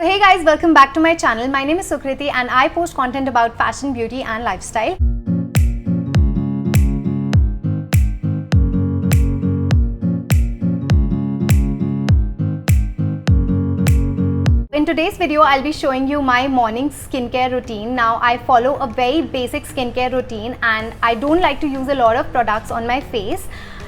So hey guys, welcome back to my channel. My name is Sukriti and I post content about fashion, beauty and lifestyle. In today's video, I'll be showing you my morning skincare routine. Now, I follow a very basic skincare routine and I don't like to use a lot of products on my face.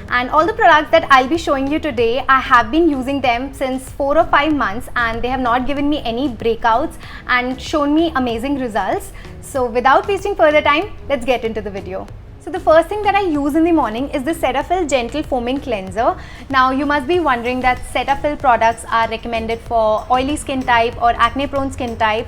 And all the products that I'll be showing you today, I have been using them since 4 or 5 months and they have not given me any breakouts and shown me amazing results. So without wasting further time, let's get into the video. So the first thing that I use in the morning is the Cetaphil Gentle Foaming Cleanser. Now you must be wondering that Cetaphil products are recommended for oily skin type or acne prone skin type.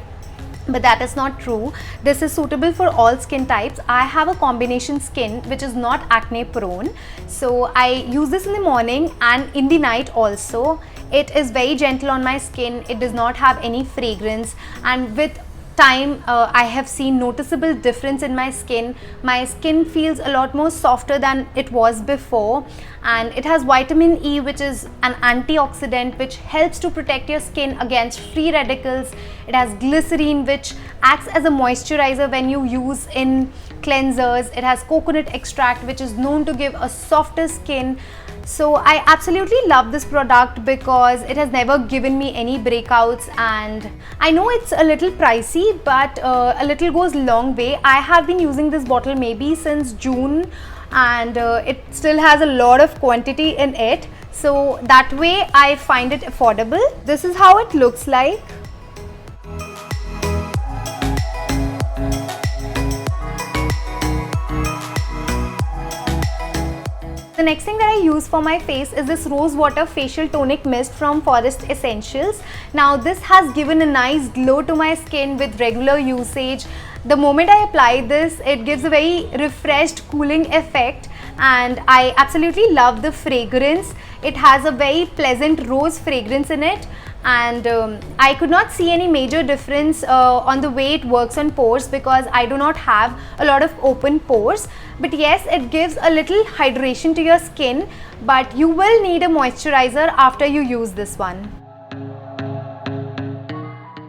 But that is not true. This is suitable for all skin types. I have a combination skin which is not acne prone. So I use this in the morning and in the night also. It is very gentle on my skin. It does not have any fragrance, and with time I have seen noticeable difference in my skin. My skin feels a lot more softer than it was before, and it has vitamin E, which is an antioxidant which helps to protect your skin against free radicals. It has glycerine, which acts as a moisturizer when you use in cleansers. It has coconut extract, which is known to give a softer skin. So I absolutely love this product because it has never given me any breakouts, and I know it's a little pricey, but a little goes a long way. I have been using this bottle maybe since June and it still has a lot of quantity in it. So that way I find it affordable. This is how it looks like. The next thing that I use for my face is this Rose Water Facial Tonic Mist from Forest Essentials. Now this has given a nice glow to my skin with regular usage. The moment I apply this, it gives a very refreshed, cooling effect, and I absolutely love the fragrance. It has a very pleasant rose fragrance in it, and I could not see any major difference on the way it works on pores because I do not have a lot of open pores. But yes, it gives a little hydration to your skin, but you will need a moisturizer after you use this one.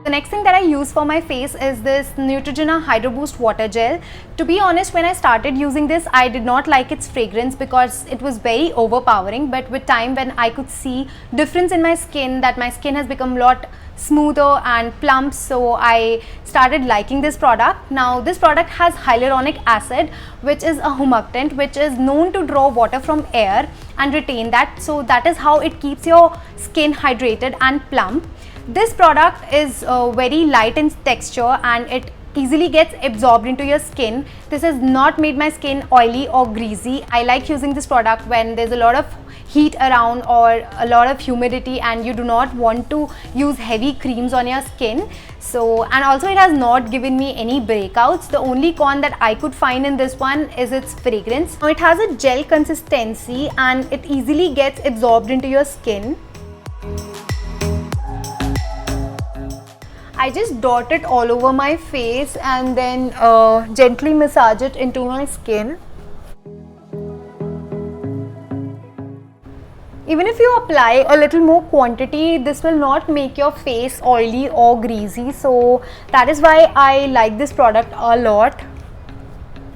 The next thing that I use for my face is this Neutrogena Hydro Boost Water Gel. To be honest, when I started using this, I did not like its fragrance because it was very overpowering. But with time, when I could see difference in my skin, that my skin has become a lot smoother and plump, so I started liking this product. Now this product has hyaluronic acid, which is a humectant, which is known to draw water from air and retain that. So that is how it keeps your skin hydrated and plump. This product is very light in texture and it easily gets absorbed into your skin. This has not made my skin oily or greasy. I like using this product when there's a lot of heat around or a lot of humidity and you do not want to use heavy creams on your skin. So, and also it has not given me any breakouts. The only con that I could find in this one is its fragrance. Now it has a gel consistency and it easily gets absorbed into your skin. I just dot it all over my face and then gently massage it into my skin. Even if you apply a little more quantity, this will not make your face oily or greasy. So that is why I like this product a lot.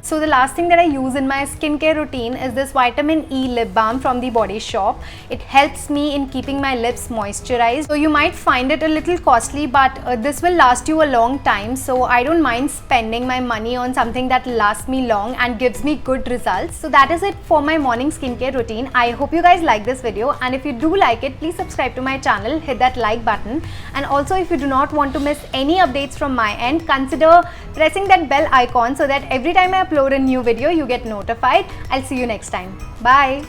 So the last thing that I use in my skincare routine is this Vitamin E Lip Balm from the Body Shop. It helps me in keeping my lips moisturized. So you might find it a little costly, but this will last you a long time. So I don't mind spending my money on something that lasts me long and gives me good results. So that is it for my morning skincare routine. I hope you guys like this video, and if you do like it, please subscribe to my channel, hit that like button, and also if you do not want to miss any updates from my end, consider pressing that bell icon so that every time I upload a new video, you get notified. I'll see you next time. Bye.